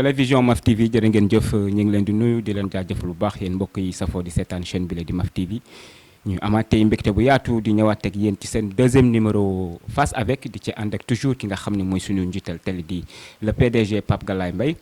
télévision MAF TV jërë ngeen jëf ñu ngi leen di nuyu di leen jaajëfal bu baax yéen mbokk yi safoo di seetaan chaîne bi la di MAF TV ñu amaat tey mbégte bu yaatu di ñëwaat ak yéen ci seen deuxième numéro face avec di ci ànd ak toujours ki nga xam ne mooy suñu njiital télé di le PDG Pape Galaye Mbaye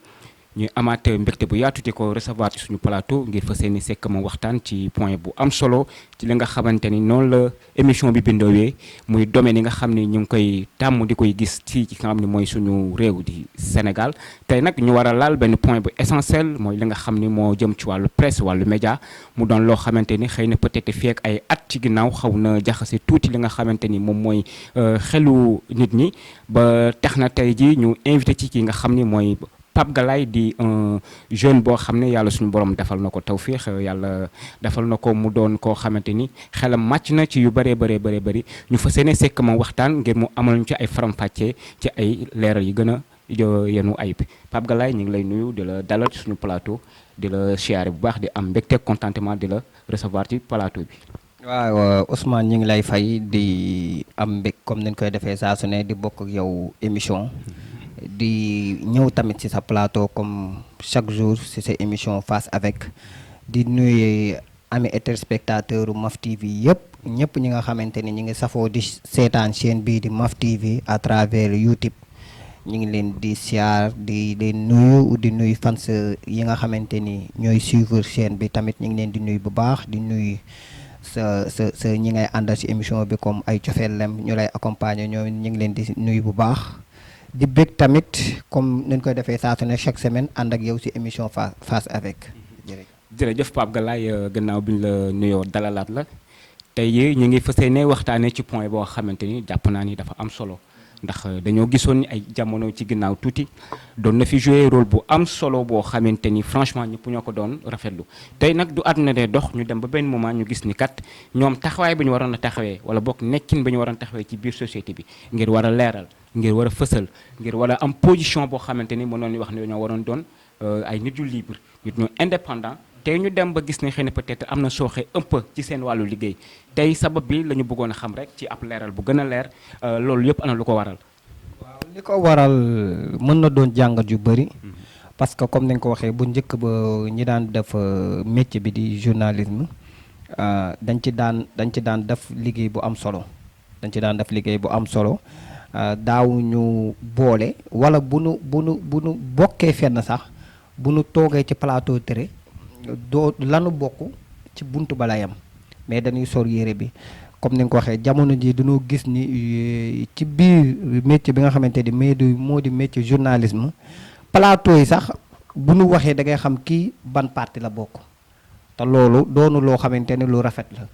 ñu amaat mbégte bu yaatu di ko recevoir ci suñu plateau ngir fas yéene sekk ma waxtaan ci point bu am solo ci li nga xamante ni noonu la émission bi bindoowee muy domaine yi nga xam ne ñu ngi koy tàmm di koy gis ci nga xam ne mooy suñu réew di Sénégal tey nag ñu war a laal benn point bu essentiel mooy li nga xam ni moo jëm ci wàllu presse wàllu média mu doon loo xamante ni xëy na peut-être fii ak ay at ci ginnaaw xaw na jaxase tuuti li nga xamante ni moom mooy xelu nit ñi ba tax na tey ji ñu invité ci ki nga xam ni mooy Pape Galaye di un jeune boo xam ne yàlla suñu borom defal na ko tawfiix yàlla defal na ko mu doon koo xamante ni xelam màcc na ci yu bëree bëri ñu fas yéene sekk ma waxtaan ngir mu amal ñu ci ay faram-fàccee ci ay leeral yi gën a yenu ayib Pape Galaye ñu ngi lay nuyu di la dalal ci suñu plateau di la siyaare bu baax di am mbégte contentement di la recevoir ci plateau bi. waaw Ousmane ñu ngi lay fay di am mbég comme ni ñu koy defee saa su ne di bokk ak yow émission. di ñëw tamit ci sa plateau comme chaque jour ci sa émission face avec di nuyu ami téléspectateur MAF TV yëpp ñëpp ñi nga xamante ni ñi ngi safoo di seetaan chaîne bii di MAF TV à travers YouTube ñu ngi leen di siyaar di leen nuyu di nuyu fans yi nga xamante ni ñooy suivre chaîne bi tamit ñu ngi leen di nuyu bu baax di nuyu sa ñi ngay àndal ci émission bi comme ay cofeel lem ñu lay accompagner ñoo ñu ngi leen di nuyu bu baax di bëgg tamit comme nañ koy defee saa su ne chaque semaine ànd ak yow ci émission face avec jërëjëf Pape Galaye gannaaw bi ñu la nuyoo dalalaat la tey ñu ngi fas yéene waxtaanee ci point boo xamante ni jàpp naa ni dafa am solo ndax dañoo gisoon ni ay jamono ci ginnaaw tuuti doon na fi jouer rôle bu am solo boo xamante ni franchement ñëpp ñoo ko doon rafetlu tey nag du àdduna dee dox ñu dem ba benn moment ñu gis ni kat ñoom taxawaay bi ñu waroon a taxawee wala bokk nekkin bi ñu waroon a taxawee ci biir société bi ngir war a leeral ngir war a fësal ngir war a am position boo xamante ni mënoon ñu wax ne dañoo waroon doon ay nit yu libre nit ñu indépendant tey ñu dem ba gis ne xëy na peut-être am na sooxe un peu ci seen wàllu liggéey tey sabab bi la ñu bëggoon a xam rek ci ab leeral bu gën a leer loolu yëpp ana lu ko waral. waaw li ko waral mën na doon jàngat yu bëri parce que comme nañ ko waxee bu njëkk ba ñi daan def métier bi di journalisme dañ ci daan def liggéey bu am solo daaw ñu boole wala bu nu bokkee fenn sax bu nu toogee ci plateau tere doo lanu bokk ci buntu bala yam mais dañuy sor yére bi comme ni nga ko waxee jamono ji dañoo gis ni ci biir métier bi nga xamante ni moo di métier journalisme plateau yi sax bu nu waxee da ngay xam kii ban parti la bokk te loolu doonu loo xamante ni lu rafet la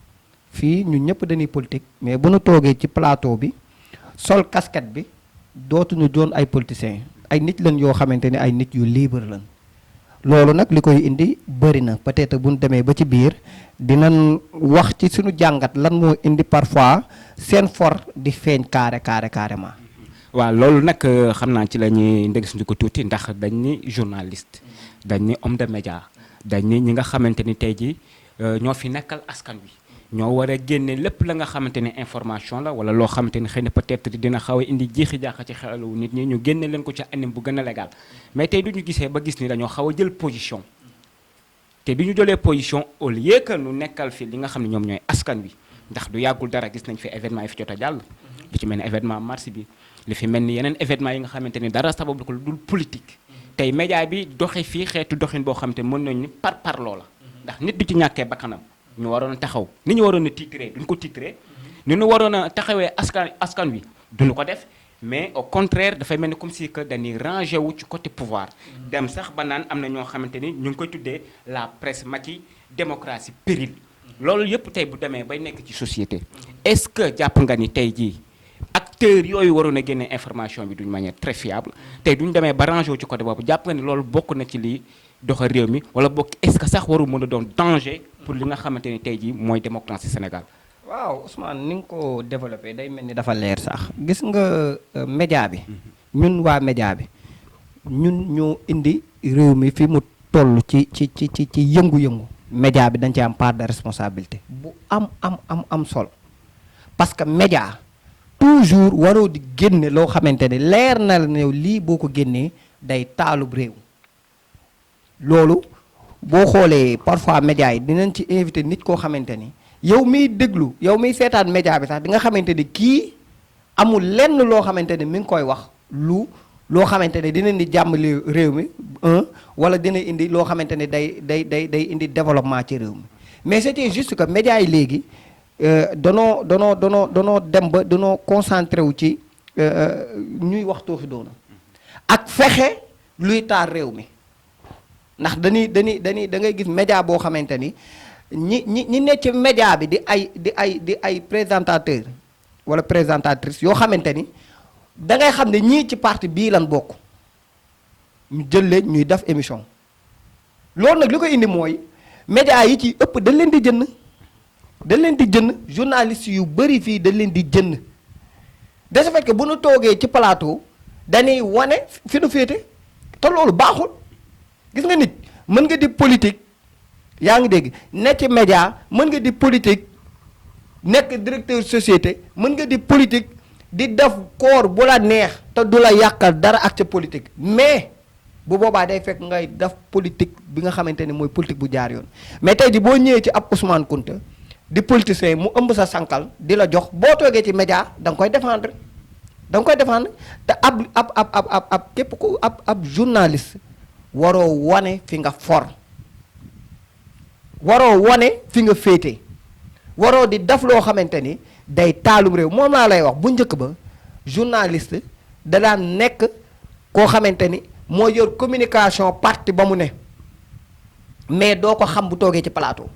fii ñun ñëpp dañuy politique mais bu nu toogee ci plateau bi sol casquette bi dootuñu doon ay politiciens ay nit lañ yoo xamante ni ay nit yu libre lañ loolu nag li koy indi bëri na peut-être bu ñu demee ba ci biir dinañ wax ci suñu jàngat lan moo indi parfois seen for di feeñ carrément. waaw loolu nag xam naa ci la ñuy ndegsuñu ko tuuti ndax dañ ni journaliste dañ ni homme de média dañ ni ñi nga xamante ni tey ji ñoo fi nekkal askan wi. ñoo war a génne lépp la nga xamante ne information la wala loo xamante ne xëy na peut-être dina xaw a indi jiixi jaaxa ci xelu nit ñi ñu génne leen ko ci anam bu gën a légal mais tey du ñu gisee ba gis ni dañoo xaw a jël position te bi ñu jëlee position au lieu que nu nekkal fi li nga xam ne ñoom ñooy askan wi ndax du yàggul dara gis nañ fi événement yi fi jot a jàll li ci mel ni événement mars bi li fi mel ni yeneen événement yi nga xamante ni dara sabab ko lu dul politique tey média bi doxe fii xeetu doxin boo xamante ni mën nañu ni par loola ndax nit du ci ñàkkee bakkanam ñu waroon a taxaw ni ñu waroon a titré duñ ko titré ni ñu waroon a taxawee askan wi duñu ko def mais au contraire dafay mel ni comme si que dañuy rangé wu ci côté pouvoir dem sax ba naan am na ñoo xamante ni ñu ngi koy tuddee la presse Macky démocratie péril loolu yëpp tey bu demee bay nekk ci société est-ce que jàpp nga ni tey jii acteurs yooyu waroon a génne information bi d'une manière très fiable tey duñ demee ba rangé wu ci côté boobu jàpp nga ni loolu bokk na ci lii doxal réew mi wala bokk est-ce que sax waru mën a doon danger pour li nga xamante ni tey jii mooy démocratie Sénégal. waaw Ousmane ni nga ko développé day mel ni dafa leer sax gis nga média bi ñun waa média bi ñun ñoo indi réew mi fi mu toll ci yëngu-yëngu média bi dañ ci am part de responsabilité bu am solo parce que média toujours waroo di génne loo xamante ne leer na la ne yow lii boo ko génnee day taalub réew loolu boo xoolee parfois média yi dinañ ci invité nit koo xamante ni yow miy déglu yow miy seetaan média bi sax di nga xamante ni kii amul lenn loo xamante ni mi ngi koy wax loo xamante ne dina indi jàmm réew mi wala dina indi loo xamante ne day indi développement ci réew mi mais c'était juste que média yi léegi danoo dem ba danoo concentré wu ci ñuy wax tooxi doona ak fexe luy taar réew mi ndax dañuy da ngay gis média boo xamante ni ñi ne ci média bi di ay présentateur wala présentatrice yoo xamante ni da ngay xam ne ñii ci parti bii lan bokk ñu jël leen ñuy def émission loolu nag li ko indi mooy média yi ci ëpp dañ leen di jënd journaliste yu bëri fii dañ leen di jënd de ce fait que bu nu toogee ci plateau dañuy wane fi nu féete te loolu baaxul gis nga nit mën nga di politique yaa ngi dégg ne ci média mën nga di politique nekk directeur société mën nga di politique di def koor bu la neex te du la yàqal dara ak ca politique mais bu boobaa day fekk ngay def politique bi nga xamante ni mooy politique bu jaar yoon mais tey ji boo ñëwee ci ab Ousmane Kounta di politicien mu ëmb sa sankal di la jox boo toogee ci média da nga koy défendre te ab képp ku ab journaliste waroo wane fi nga for waroo wane fi nga féete waroo di def loo xamante ni day taalum réew moom laa lay wax bu njëkk ba journaliste da daan nekk koo xamante ni moo yor communication parti ba mu ne mais doo ko xam bu toogee ci plateau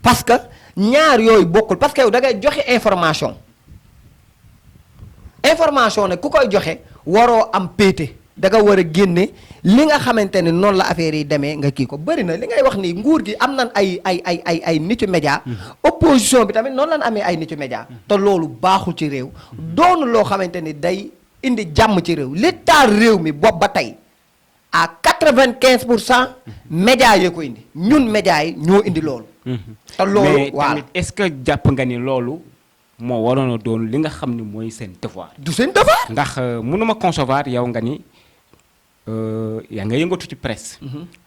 parce que ñaar yooyu bokkul parce que yow da ngay joxe information ne ku koy joxe waroo am péete da nga war a génne li nga xamante ni noonu la affaire yi demee nga kii ko bëri na li ngay wax ni nguur gi am nañ ay nitu média opposition bi tamit noonu lañ amee ay nitu média te loolu baaxul ci réew doonu loo xamante ni day indi jàmm ci réew li taal réew mi bopp ba tey à 95% média yee ko indi ñun média yi ñoo indi loolu te loolu mais tamit est-ce que jàpp nga ni loolu moo waroon a doon li nga xam ni mooy seen devoir du seen devoir ndax mënuma concevoir yow nga ni yaa nga yëngatu ci presse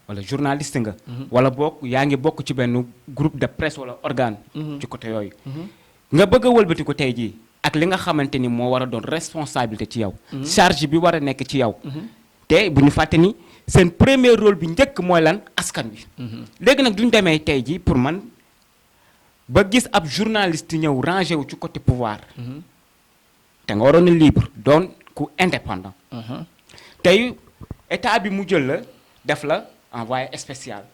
wala journaliste nga wala bokk yaa ngi bokk ci benn groupe de presse wala organe ci côté yooyu nga bëgg a wëlbati ko tey jii ak li nga xamante ni moo war a doon responsabilité ci yow charge bi war a nekk ci yow te bu ñu fàtte ni seen premier rôle bi njëkk mooy lan askan wi léegi nag duñ demee tey jii pour man ba gis ab journaliste ñëw rangé wu ci côté pouvoir te nga waroon a libre doon ku indépendant tey état bi mu jël la def la envoyé spécial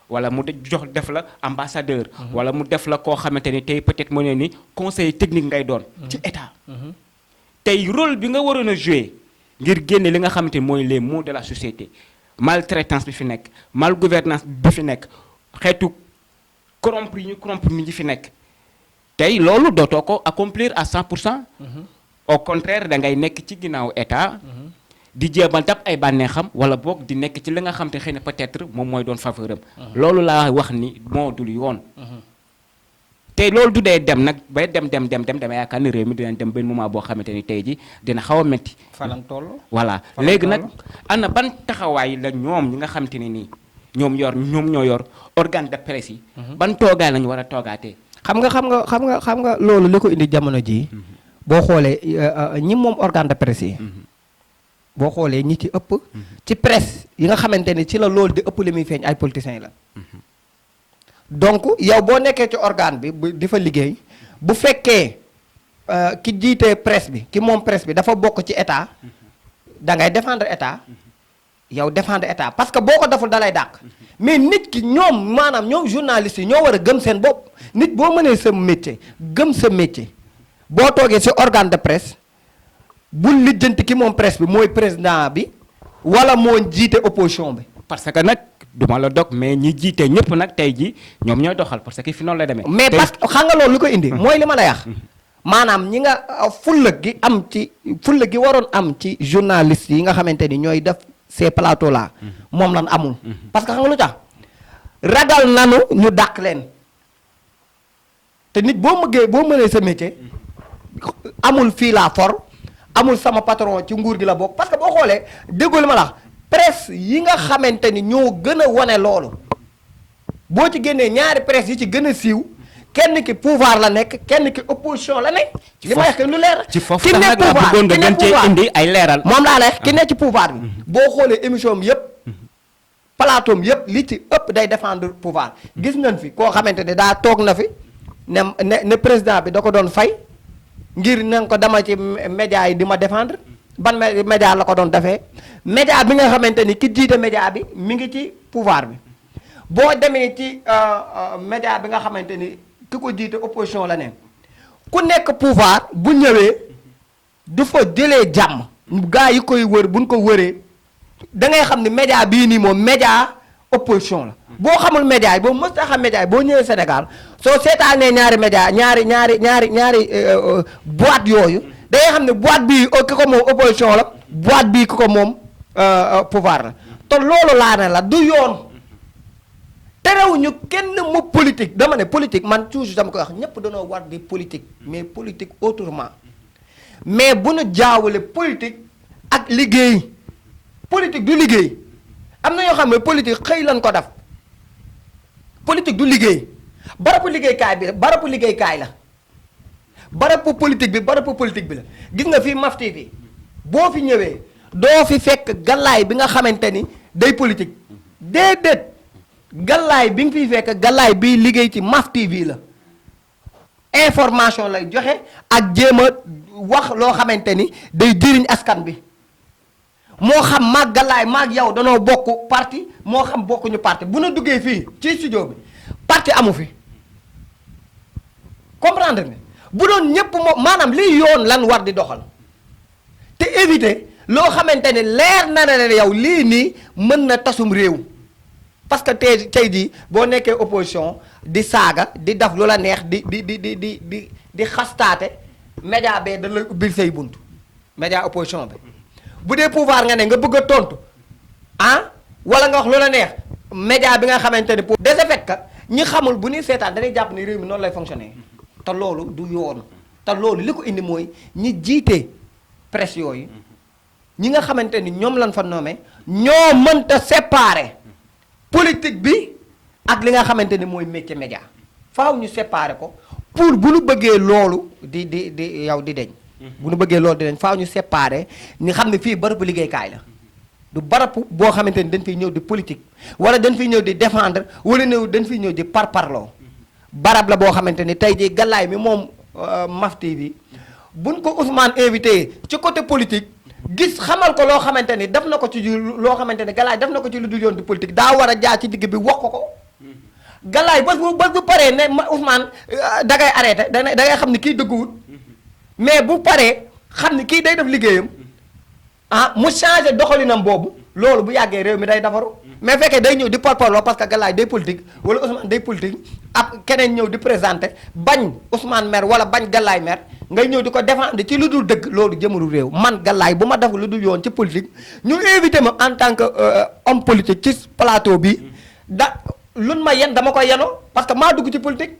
wala mu def la ambassadeur wala mu def la koo xamante ni tey peut-être moo ne ni conseil technique ngay doon ci état tey rôle bi nga waroon a jouer ngir génne li nga xamante ni mooy les maux de la société maltraitance bi fi nekk mal gouvernance bi fi nekk xeetu corrompre yi ñu corrompre nit ñi fi nekk tey loolu dootoo ko accomplir à 100%. Au contraire da ngay nekk ci ginnaaw état di jéemal dab ay bànneexam wala boog di nekk ci li nga xam te xëy na peut-être moom mooy doon faveur am loolu laa wax ni moo dul yoon te loolu du dee dem nag bay dem dama yaakaar ni réew mi dinañ dem benn moment boo xamante ni tey ji dina xaw a métti falan toll voilà léegi nag ana ban taxawaay la ñoom ñi nga xamante ni nii ñoom ñoo yor organe de presse yi ban toogaay lañu war a toogaatee xam nga loolu li ko indi jamono ji boo xoolee ñi moom organe de presse yi boo xoolee ñi ci ëpp ci presse yi nga xamante ni ci la loolu di ëpp li muy feeñ ay politiciens la donc yow boo nekkee ci organe bi di fa liggéey bu fekkee ki jiitee presse bi ki moom presse bi dafa bokk ci état da ngay défendre état yow défendre état parce que boo ko deful dalay dàq mais nit ki ñoom maanaam ñoom journalistes yi ñoo war a gëm seen bopp nit boo mënee sa métier gëm sa métier boo toogee ci organe de presse bul lijjanti ki moom presse bi mooy président bi wala moo jiite opposition bi. parce que nag duma la dog mais ñi jiite ñëpp nag tey ji ñoom ñooy doxal parce que fi noonu la demee. mais parce que xam nga loolu li ko indi. mooy li ma lay wax. maanaam ñi nga fulla gi waroon am ci journalistes yi nga xamante ni ñooy def ces plateaux là. moom lan amul. parce que xam nga lu tax ragal nanu ñu dàq leen te nit boo mënee sa métier amul fii laa for amul sama patron ci nguur gi la bokk parce que boo xoolee déggoo li ma la presse yi nga xamante ni ñoo gën a wane loolu boo ci génnee ñaari presse yi ci gën a siiw kenn ki pouvoir la nekk kenn ki opposition la nekk. li ma wax lu leer ci foofu sax nag bëggoon nga gën cee indi ay leeral. moom laa lay ki nekk ci pouvoir bi. boo xoolee émission am yëpp. plateau am yëpp li ci ëpp day défendre pouvoir. gis nañ fi koo xamante ne daa toog na fi ne président bi da ko doon fay ngir na ko dama ci média yi di ma défendre. ban média la ko doon defee média bi nga xamante ni ki jiite média bi mi ngi ci pouvoir bi boo demee ci média bi nga xamante ni ki ko jiite opposition la ne ku nekk pouvoir bu ñëwee du fa jëlee jàmm gaa yi koy wër buñ ko wëree da ngay xam ni média bii nii moom média opposition la boo xamul média yi boo mës a xam média yi boo ñëwee Sénégal soo seetaanee ñaari média ñaari boîte yooyu da ngay xam ne boîte bii ki ko moom opposition la boîte bii ki ko moom pouvoir la te loolu laa ne la du yoon terewuñu kenn mu politique dama ne politique man toujours dama koy wax ñëpp dañoo war di politique mais politique autrement mais bu nu jaawale politique ak liggéey politique du liggéey am na yoo xam ne politique xëy lan ko def politique du liggéey barabu liggéeykaay bi barabu liggéeykaay la barabu politique bi barabu politique bi la gis nga fii Maf TV boo fi ñëwee doo fi fekk gallaay bi nga xamante ni day politique déedéet gallaay bi nga fiy fekk gallaay biy liggéey ci Maf TV la information lay joxe ak jéem a wax loo xamante ni day jëriñ askan bi moo xam maag gallaay maag yow danoo bokk parti moo xam bokkuñu parti bu na duggee fii ci studio bi parti amu fi comprendre nga bu doon ñëpp moo maanaam liy yoon lan war di doxal te éviter loo xamante ni leer na ne yow lii nii mën na tasum réew parce que tey jii boo nekkee opposition di saaga di daf lu la neex di xastaate média bee da lay ubbil say bunt média opposition bi bu dee pouvoir nga ne nga bëgg a tontu wala nga wax lu la neex média bi nga xamante ni pour de ce fait que ñi xamul bu ñuy seetaan dañuy jàpp ni réew mi noonu lay fonctionner te loolu du yoon te loolu li ko indi mooy ñi jiite presse yooyu ñi nga xamante ni ñoom lañ fa nommé ñoo mënta séparer politique bi ak li nga xamante ni mooy métier média faaw ñu séparer ko pour bu ñu bëggee loolu di yow di deñ bu ñu bëggee loolu di deñ faaw ñu séparer ñu xam ne fii barabu liggéeykaay la du barabu boo xamante ni dañ fiy ñëw di politique wala dañ fiy ñëw di défendre wala dañ fiy ñëw di parparloo barab la boo xamante ni tey jii gallaay mi moom Maf TV buñ ko Ousmane invité ci côté politique gis xamal ko loo xamante ni def na ko ci loo xamante ni gallaay def na ko ci lu dul yoon di politique daa war a jaar ci digg bi wax ko gallaay bés bu paree ne Ousmane da ngay arrêté da ngay xam ni kii dëgguwut mais bu paree xam ni kii day def liggéeyam mu changé doxalinam boobu loolu bu yàggee réew mi day defaru mais fekkee day ñëw di parparloo parce que gallaay day politique wala Ousmane day politique ab keneen ñëw di présenté bañ Ousmane maire wala bañ gallaay maire ngay ñëw di ko défendre ci lu dul dëgg loolu jëmalu réew man gallaay bu ma def lu dul yoon ci politique ñu invité ma en tant que homme politique ci plateau bi luñ ma yen dama koy yenoo parce que maa dugg ci politique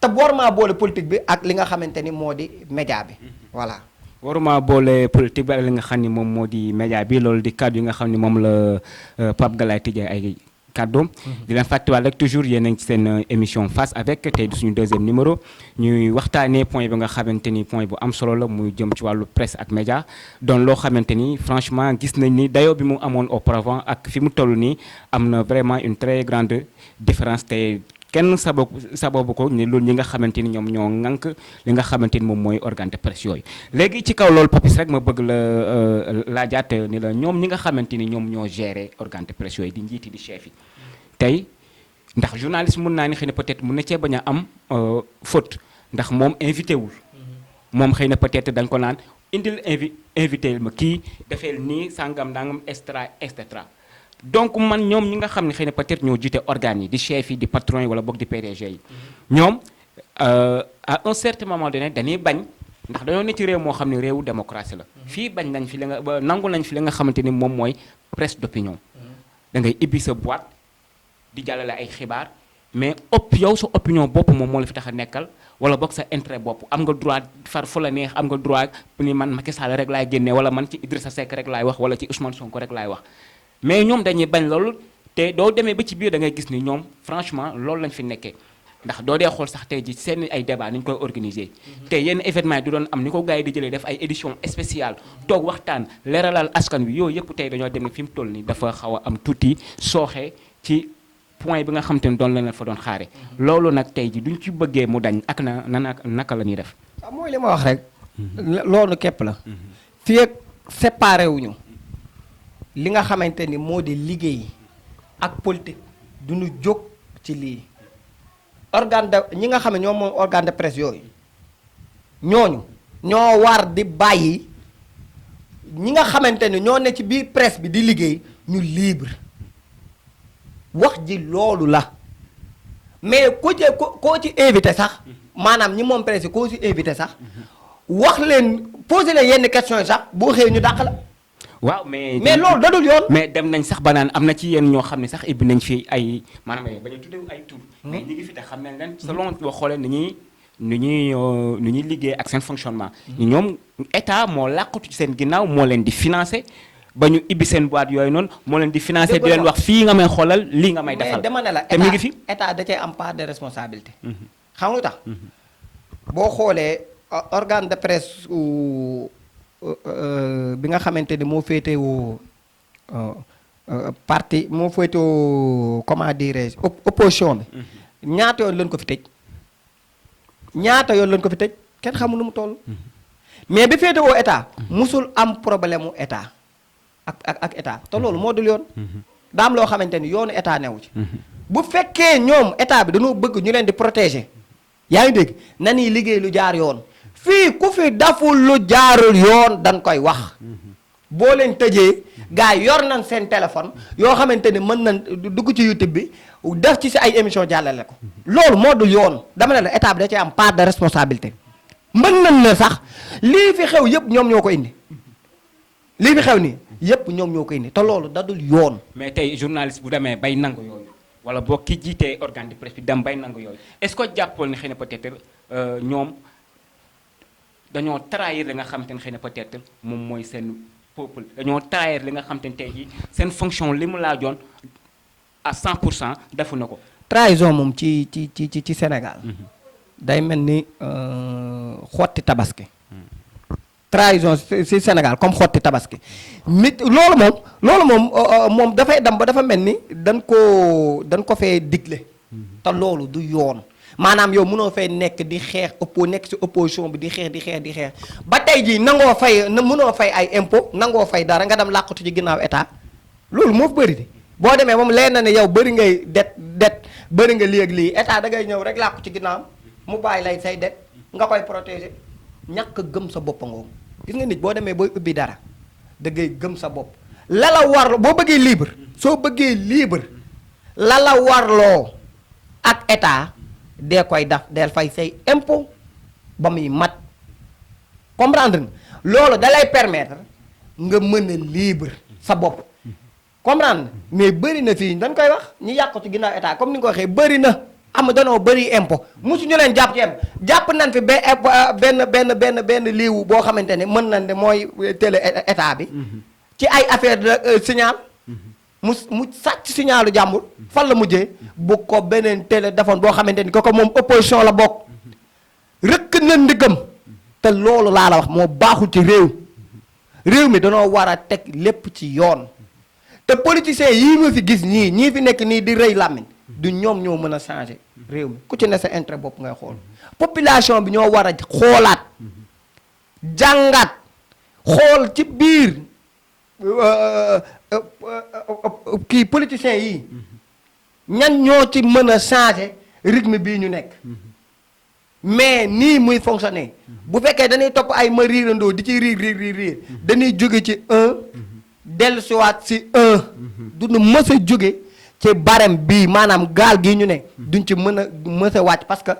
te boor maa boole politique bi ak li nga xamante ni moo di média bi voilà. waruma boole politique bi ak li nga xam ni moom moo di média bi loolu di kàddu yi nga xam ni moom la Pape Galaye tijjee ay kàddoom. di leen fàttewaat rek toujours yéen a ngi ci seen émission face avec tey suñu deuxième numéro ñuy waxtaanee point bi nga xamante ni point bu am solo la muy jëm ci wàllu presse ak média doon loo xamante ni franchement gis nañ ni dayoo bi mu amoon auparavant ak fi mu toll nii am na vraiment une très grande différence te kenn sababu ko ni loolu ñi nga xamante ni ñoom ñoo ŋànk li nga xamante ni moom mooy organe de presse yooyu léegi ci kaw loolu Papis rek ma bëgg la laajaat ni la ñoom ñi nga xamante ni ñoom ñoo gérer organe de presse yooyu di njiiti di chef yi tey ndax journaliste mun naa ni xëy na peut-être mun na cee bañ a am faute ndax moom invité wul moom xëy na peut-être dañ ko naan indil invité ma kii defeel nii sàngam ndangam extra et cetera donc man ñoom ñi nga xam ne xëy na peut-être ñoo jiite organes yi di chef yi di patron yi wala boog di PDG yi ñoom à un certain moment donné dañuy bañ ndax dañoo ne ci réew moo xam ne réewu démocratie la fii bañ nañ fi li nga nangu nañ fi li nga xamante ni moom mooy presse d'opinion da ngay ibbi sa boîte di jàllale ay xibaar mais yow sa opinion bopp moom moo la fi tax a nekkal wala boog sa intérêt bopp am nga droit far fu la neex am nga droit ni man Macky Sall rek laay génnee wala man ci Idrissa Seck rek laay wax wala ci Ousmane Sonko rek laay wax mais ñoom dañuy bañ loolu te doo demee ba ci biir da ngay gis ni ñoom franchement loolu lañ fi nekkee ndax doo dee xool sax tey ji seen ay débat ni ñu koy organiser te yenn événement yi du doon am ni ko gars yi di jëlee def ay édition spéciale toog waxtaan leeralal askan wi yooyu yëpp tey dañoo dem ne fi mu toll nii dafa xaw a am tuuti sooxe ci point bi nga xam te ne doon leen fa doon xaare loolu nag tey ji duñ ci bëggee mu dañ ak naka la ñuy def. waaw mooy li ma wax rek. loolu képp la. fii ak séparé wuñu li nga xamante ni moo di liggéey ak politique duñu jóg ci lii. organe de ñi nga xam ne ñoom moom organe de presse yooyu ñooñu ñoo war di bàyyi ñi nga xamante ni ñoo ne ci biir presse bi di liggéey ñu libre wax ji loolu la mais koo ci invité sax maanaam ñi moom presse yi koo ci invité sax wax leen posé leen yenn questions yi sax boo xëyee ñu dàq la. waaw mais loolu dadul yoon. mais dem nañ sax ba naan am na ci yenn ñoo xam ne sax ibbi nañ fi ay maanaam ba ñu tuddee ay tur. mais ñi ngi fi te xam nañ leen selon boo xoolee ni ñuy liggéey ak seen fonctionnement. ñoom état moo làqatu ci seen ginnaaw moo leen di financé ba ñu ibbi seen boîte yooyu noonu moo leen di financé di leen wax fii nga may xoolal lii nga may defal. mais dama ne la te mi ngi fi état da cee am part de responsabilité. xam nga lu tax. boo xoolee organe de presse bi nga xamante ni moo féetewoo parti moo féetewoo comment dirais-je opposition bi. ñaata yoon lañ ko fi tëj. ñaata yoon lañ ko fi tëj kenn xamul nu mu toll. mais bi féetewoo état. musul am problème mu état ak état te loolu moo dul yoon. daam loo xamante ni yoonu état newu ci. bu fekkee ñoom état bi dañoo bëgg ñu leen di protéger. yaa ngi dégg na ni liggéey lu jaar yoon. fii ku fi daful lu jaarul yoon dañ koy wax boo leen tëjee gars yi yor nañ seen téléphone yoo xamante ni mën nañ dugg ci YouTube bi def ci si ay émission jàllale ko loolu moo dul yoon dama ne la état bi da cee am part de responsabilité mën nañ ne sax lii fi xew yëpp ñoom ñoo ko indi lii fi xew nii yëpp ñoom ñoo ko indi te loolu da dul yoon. mais tey journaliste bu demee bay nangu yooyu wala boo ki jiitee organe de presse bi dem bay nangu yooyu est-ce que jàppoon ni xëy na peut-être ñoom dañoo trahir li nga xam te ne xëy na peut-être moom mooy seen peuple dañoo trahir li nga xam te ne tey jii seen fonction li mu laajoon à 100% defu na ko. trahison moom ci Sénégal. day mel ni xotti tabaski. trahison ci Sénégal comme xotti tabaski mit loolu moom dafay dem ba dafa mel ni dañ ko fee digle. te loolu du yoon. maanaam yow mënoo fay nekk di xeex nekk ci opposition bi di xeex ba tey jii mënoo fay ay impôt nangoo fay dara nga dem làqatu ci ginnaaw état loolu moo fi bëri di boo demee moom leen na ne yow bëri ngay det bëri nga lii ak lii état da ngay ñëw rek làqu ci ginnaaw mu bàyyi lay say det nga koy protéger ñàkk gëm sa bopp ngoo gis nga nit boo demee booy ubbi dara da ngay gëm sa bopp la la war boo bëggee libre soo bëggee libre la la warloo ak état dee koy daf del fay say impôt ba muy mat comprendre nga loolu da lay permettre nga mën a libre sa bopp comprendre mais bëri na fii dañ koy wax ñi yàqu ci ginnaaw état comme ni nga ko waxee bëri na am danoo bëri impôt mosu ñu leen jàpp ci impôt jàpp nañ fi benn liiwu boo xamante ne mën nañ ne mooy télé état bi ci ay affaire de signal mu sàcc signalu jàmbur fan la mujjee bu ko beneen télé defoon boo xamante ni ko moom opposition la bokk rëkk na ndigam te loolu laa la wax moo baaxul ci réew mi danoo war a teg lépp ci yoon te politiciens yii ma fi gis ñii fi nekk nii di rëy làmmiñ du ñoom ñoo mën a changer réew mi ku ci ne sa intérêt bopp ngay xool population bi ñoo war a xoolaat jàngat xool ci biir kii politiciens yii ñan ñoo ci mën a changer rythme bii ñu nekk mais nii muy fonctionner bu fekkee dañuy topp ay ma riirandoo di ci riir dañuy jóge ci 1 dellusiwaat si 1 duñu mës a jóge ci barème bii maanaam gaal gii ñu ne duñ ci mës a wàcc parce que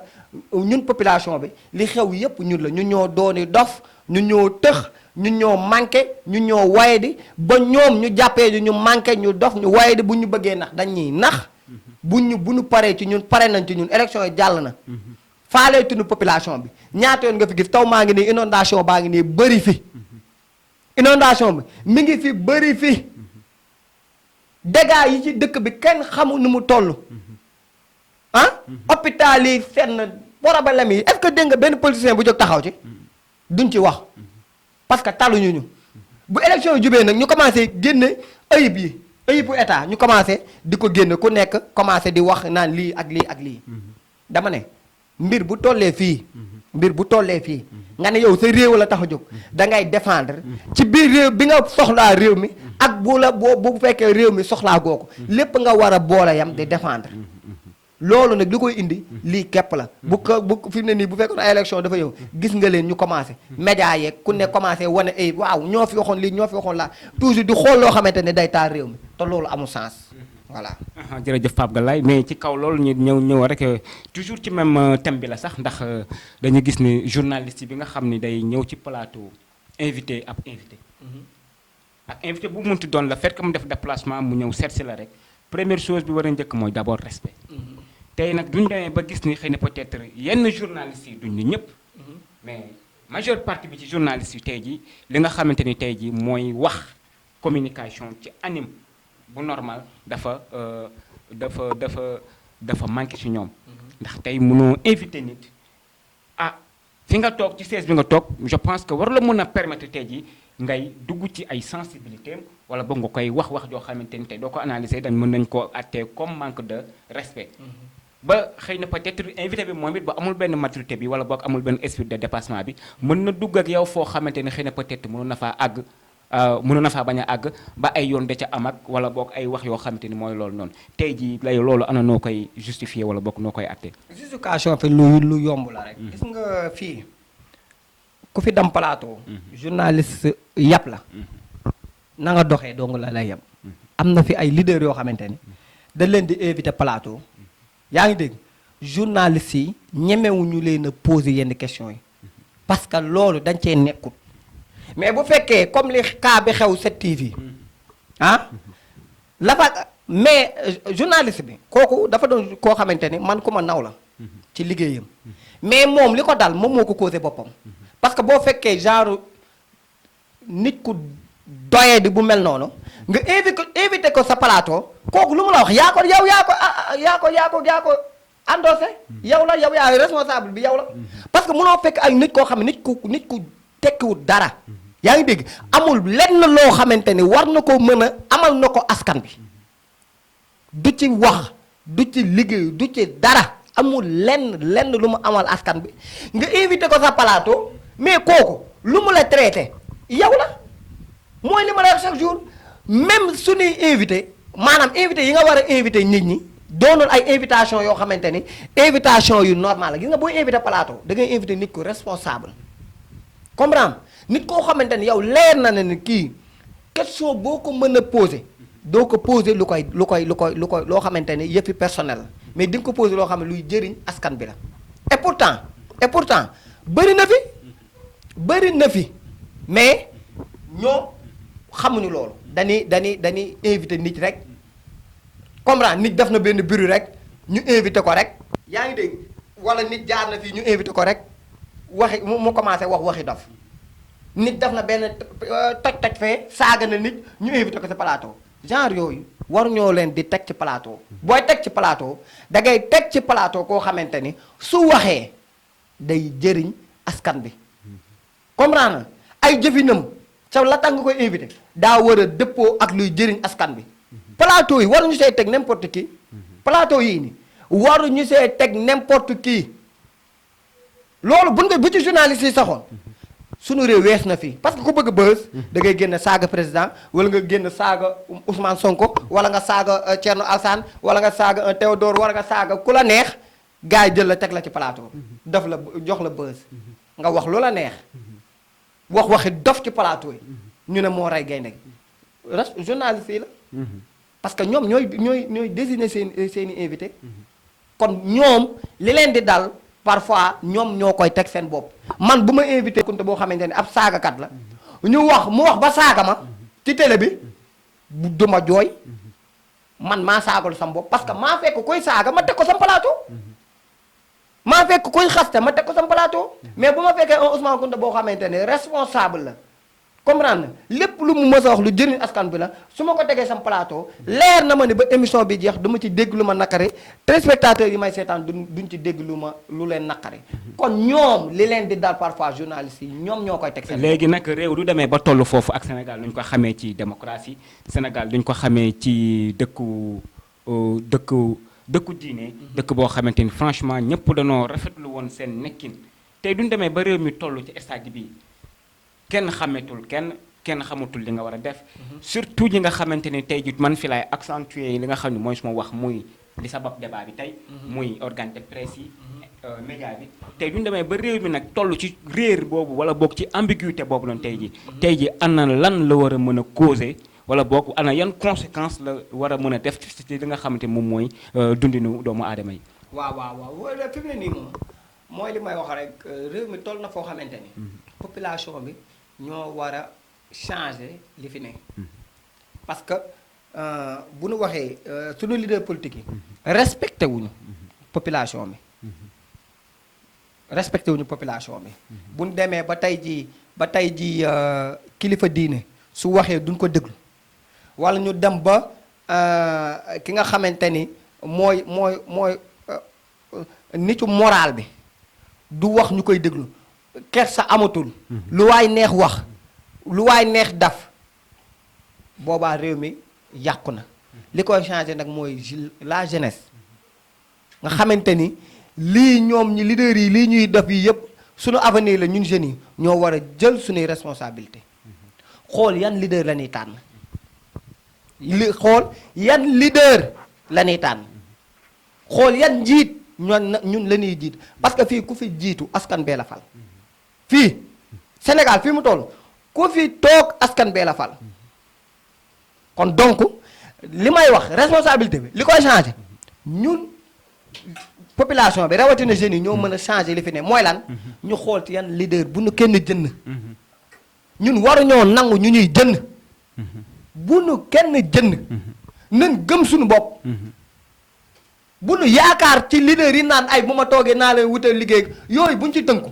ñun population bi li xew yépp ñun la ñun ñoo dooni dof ñun ñoo tëx ñun ñoo manqué ñun ñoo wayadi ba ñoom ñu jàppee ñu manqué ñu dof ñu wayadi bu ñu bëggee nax dañuy nax bu ñu paree ci ñun pare nañ ci ñun élection yi jàll na faalee tunu population bi ñaata yoon nga fi gis taw maa ngi nii inondation baa ngi nii bëri fi inondation bi mi ngi fi bëri fi dégâts yi ci dëkk bi kenn xamul nu mu toll ah hôpital yi fenn problème yi est-ce que dégg nga benn politicien bu jóg taxaw ci duñ ci wax parce que taluñu ñu bu élection yi jubee nag ñu commencé génne ayibu état ñu commencé di ko génne ku nekk commencé di wax naan lii ak lii ak lii dama ne mbir bu tollee fii nga ne yow sa réew la tax a jóg da ngay défendre ci biir réew bi nga soxlaa réew mi ak bu fekkee réew mi soxlaa goo ko lépp nga war a boole yam di défendre loolu nag li koy indi lii képp la bu fi mu ne nii bu fekkoon ay élection dafa yow gis nga leen ñu commencé média yeeg ku ne commencé wane ay waaw ñoo fi waxoon lii ñoo fi waxoon laa toujours di xool loo xamante ne day taal réew mi te loolu amul sens voilà. jërëjëf Pape Galaye mais ci kaw loolu ñu ñëw rek toujours ci même thème bi la sax ndax dañu gis ni journaliste bi nga xam ni day ñëw ci plateau invité ab invité. ak invité bu munti doon la fait que mu def déplacement mu ñëw seet si la rek première chose bi war a njëkk mooy d'abord respect. tey nag duñ demee ba gis ni xëy na peut-être yenn journalistes yi duñ ni ñëpp. mais majeure partie bi ci journalistes yi tey jii li nga xamante ni tey jii mooy wax communication ci anime bu normal dafa manqué ci ñoom. ndax tey mënoo invité nit fi nga toog ci siège bi nga toog je pense que war la mën a permettre tey jii ngay dugg ci ay sensibilité wala boog nga koy wax joo xamante ni tey doo ko analyser dañ mën nañ koo attee comme manque de respect. ba xëy na peut-être invité bi moom it ba amul benn maturité bi wala boog amul benn esprit de dépassement bi mën na dugg ak yow foo xamante ne xëy na peut-être mënoon na faa àgg mënoon na faa bañ a àgg ba ay yoon da ca am ak wala boog ay wax yoo xamante ni mooy loolu noonu tey jii lay loolu ana noo koy justifier wala boog noo koy attee. justification fi lu yomb la rek. gis nga fii ku fi dem plateau. journaliste yàpp la. na nga doxee dong la lay yem. am na fi ay leaders yoo xamante ni dañ leen di invité plateau. yaa ngi dégg journalistes yi ñemewuñu leen a poser yenn questions yi parce que loolu dañ cee nekkut mais bu fekkee comme li cas bi xew 7TV la fa mais journaliste bi kooku dafa doon koo xamante ni man ku ma naw la ci liggéeyam mais moom li ko dal moom moo ko causé boppam parce que boo fekkee genre nit ku doyee di bu mel noonu nga invité ko sa plateau kooku lu mu la wax yaa ko endossé yow yaa responsable bi yow la parce que mënoo fekk ay nit koo xam ne nit ku tekkiwut dara yaa ngi dégg amul lenn loo xamante ni war na ko mën a amal na ko askan bi du ci wax du ci liggéey du ci dara amul lenn lu mu amal askan bi nga invité ko sa plateau mais kooku lu mu la traité yow la mooy li ma la wax chaque jour même suñuy invité maanaam invité yi nga war a invité nit ñi doonoon ay invitation yoo xamante ni invitation yu normal la gis nga booy invité plateau da ngay invité nit ku responsable comprendre nit koo xamante ni yow leer na ne ni kii question boo ko mën a posé doo ko posé lu koy loo xamante ni yëppi personnel la mais di nga ko posé loo xam ne luy jëriñ askan bi la et pourtant bëri na fi mais ñoo xamuñu loolu dañuy invité nit rek comprendre nit def na benn bureau rek ñu invité ko rek yaa ngi dégg wala nit jaar na fii ñu invité ko rek waxi mu commencé waxi dof nit def na benn toj fee saaga na nit ñu invité ko ci plateau genre yooyu war ñoo leen di teg ci plateau booy teg ci plateau da ngay teg ci plateau koo xamante ni su waxee day jëriñ askan bi comprendre na ay jëfinam ca la tax nga koy invité daa war a dëppoo ak luy jëriñ askan bi plateau yi waruñu see teg n'importe qui plateau yii ni waruñu see teg n'importe qui loolu bu ci journaliste yi saxoon sunu réew wees na fii parce que ku bëgg buzz da ngay génn saaga président wala nga génn saaga Ousmane Sonko wala nga saaga Thierno Alassane wala nga saaga Théodore wala nga saaga ku la neex gars yi jël la teg la ci plateau daf la jox la buzz nga wax lu la neex waxi dof ci plateau yi ñu ne moo rey gaynde gi journaliste yi la parce que ñoom ñooy désigner seeni invité kon ñoom li leen di dal parfois ñoom ñoo koy teg seen bopp man bu ma invité kunte boo xamante ne ab saagakat la mu wax ba saaga ma ci télé bi du ma jooy man maa saagalu sam bopp parce que maa fekk koy saaga ma teg ko sam plateau maa fekk koy xaste ma teg ko sam plateau mais bu ma fekkee un Ousmane Kounta boo xamante ne responsable la comprendre na lépp lu mu mës a wax lu jëriñ askan bi la su ma ko tegee sam plateau leer na ma ne ba émission bi jeex dama ci dégg lu ma naqari téléspectateurs yi may seetaan duñ ci dégg lu leen naqari kon ñoom li leen di dal parfois journalistes yi ñoom ñoo koy teg seen léegi nag réew du demee ba tollu foofu ak Sénégal duñ ko xamee ci démocratie Sénégal duñ ko xamee ci dëkku diine dëkk boo xamante ni franchement ñëpp danoo rafetlu woon seen nekkin tey duñ demee ba réew mi toll ci stade bi kenn xametul kenn xamatul li nga war a def surtout ñi nga xamante ni tey ji man fi laay accentuer li nga xam ne mooy suma wax muy li sabab débat bi tey muy organe de presse yi média bi tey duñ demee ba réew mi nag toll ci réer boobu wala boog ci ambiguïté boobu noonu tey ji ana lan la war a mën a causer wala boog ana yan conséquences la war a mën a def ci li nga xamante moom mooy dundinu doomu aadama yi waaw fi mu ne nii moom mooy li may wax rek réew mi toll na foo xamante ni population bi ñoo war a changer li fi ne parce que bu nu waxee sunu leader politique yi respecté wuñu population bi respecté wuñu population bi bu ñu demee ba tey ji kilifa diine su waxee duñ ko déglu wala ñu dem ba ki nga xamante ni mooy nitu moral bi du wax ñu koy déglu kersa amatul lu waay neex wax lu waay neex daf boobaa réew mi yàqu na li koy changé nag mooy la jeunesse nga xamante ni lii ñoom ñi leaders yi lii ñuy def yi yëpp suñu avenir la ñun jeunes yi ñoo war a jël suñuy responsabilité xool yan leader la ñuy tànn xool yan leader la ñuy tànn xool yan njiit ñun la ñuy jiit parce que fii ku fi jiitu askan bee la fal fii Sénégal fii mu toll ku fi toog askan bee la fal kon donc li may wax responsabilité bi li koy changé ñun population bi rawatina jeunes yi ñoo mën a changé li fi ne mooy lan ñu xool ci yan leader bu nu kenn jënd ñun waruñoo nangu ñu ñuy jënd bu nu kenn jënd nañ gëm suñu bopp bu nu yaakaar ci leader yi naan ay bu ma toogee naa leen wutal liggéey yooyu buñ ci tënku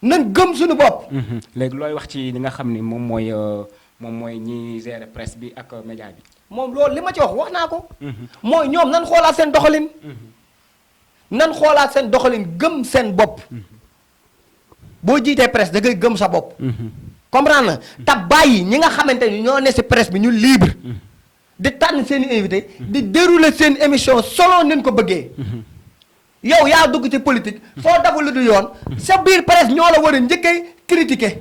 nañ gëm suñu bopp léegi looy wax ci li nga xam ni moom mooy ñi gérer presse bi ak média bi moom loolu li ma ci wax naa ko mooy ñoom nan xoolaat seen doxalin nan xoolaat seen doxalin gëm seen bopp boo jiitee presse da ngay gëm sa bopp comprendre na te bàyyi ñi nga xamante ni ñoo ne si presse bi ñu libre di tànn seen i invité di dérouler seen émission selon nin ko bëggee yow yaa dugg ci politique soo dafa lu du yoon sa biir presse ñoo la war a njëkkee critiquer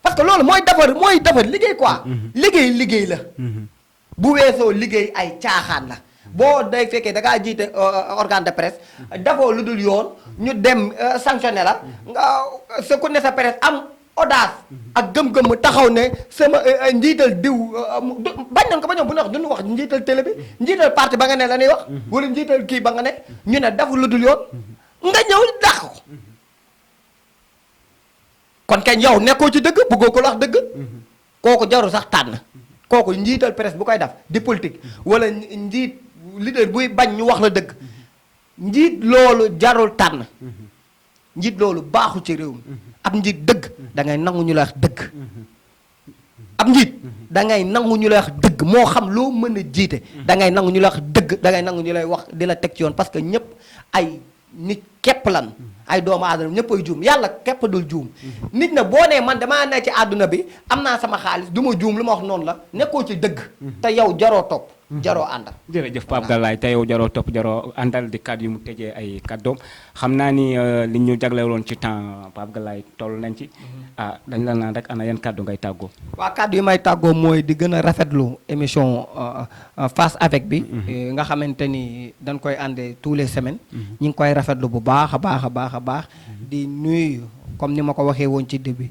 parce que loolu mooy defar liggéey quoi liggéey la bu weesoo liggéey ay caaxaan la boo day fekkee da ngaa jiite organe de presse dafoo lu dul yoon ñu dem sanctionné la nga sa ku ne sa presse am audace ak gëm-gëm taxaw ne sama njiital diw bañ nañ ko ba ñoom bu ñu wax duñu wax njiital télé bi njiital parti ba nga ne la ñuy wax wala njiital kii ba nga ne ñu ne dafa lu dul yoon nga ñëw dàq ko kon kañ yow nekkoo ci dëgg bëggoo ko wax dëgg kooku jarul sax tànn kooku njiital presse bu koy def di politique wala njiit leader buy bañ ñu wax la dëgg njiit loolu jarul tànn njiit loolu baaxul ci réew mi ab njiit dëgg da ngay nangu ñu la wax dëgg ab njiit da ngay nangu ñu lay wax dëgg moo xam loo mën a jiite da ngay nangu ñu lay wax dëgg da ngay nangu ñu lay wax di la teg ci yoon parce que ñëpp ay nit képp lan ay doomu aadama ñëpp ay juum yàlla képp dul juum nit na boo nee man damaa ne ci àdduna bi am naa sama xaalis du ma juum lu ma wax noonu la nekkoo ci dëgg te yow jaroo topp jaroo àndal jërëjëf Pape Galaye te yow jaroo topp jaroo àndal di kàddu yu mu tëjee ay kàddoom xam naa ni li ñu jagleeloon ci temps Pape Galaye toll nañ ci dañ la naan rek ana yan kàddu ngay tàggoo waa kàddu yi may tàggoo mooy di gën a rafetlu émission face avec bi nga xamante ni dañ koy àndee tous les semaines ñi ngi koy rafetlu bu baax a baax a baax a baax di nuyu comme ni ma ko waxee woon ci début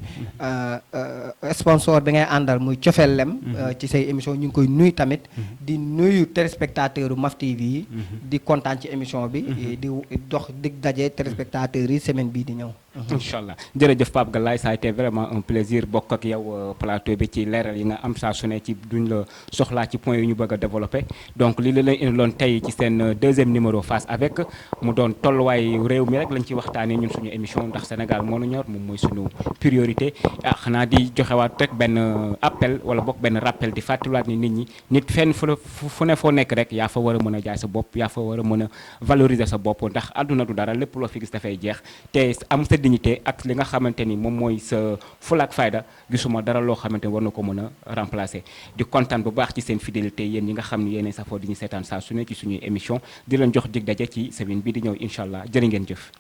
sponsor bi ngay àndal muy cofeel lem ci say émission ñu ngi koy nuyu tamit di nuyu téléspectateur u MAF TV yi di kontaan ci émission bi di dox dig daje téléspectateurs yi semaine bii di ñëw incha allah jërëjëf Pape Galaye ça a été vraiment un plaisir bokk ak yow plateau bi ci leeral yi nga am saa su ne ci duñ la soxlaa ci point yu ñu bëgg a développé donc li la leen indiloon tey ci seen deuxième numéro face avec mu doon tolluwaay réew mi rek lañ ci waxtaanee ñun suñu émission ndax Sénégal moo nu ñor moom mooy suñu priorité xanaa di joxewaat rek benn appel wala bokk benn rappel di fàttaliwaat ni nit ñi nit fenn fu ne foo nekk rek yaa fa war a mën a jaay sa bopp yaa fa war a mën a valoriser sa bopp ndax àdduna du dara lépp loo fi gis dafay jeex te am sa dignité ak li nga xamante ni moom mooy sa fulaak fayda gisuma dara loo xamante ni war na ko mën a remplacer di kontaan bu baax ci seen fidélité yéen ñi nga xam ni yéenay safoo di ñu seetaan saa su ne ci suñuy émission di leen jox dig daje ci semaine bi di ñëw incha allah jërë ngeen jëf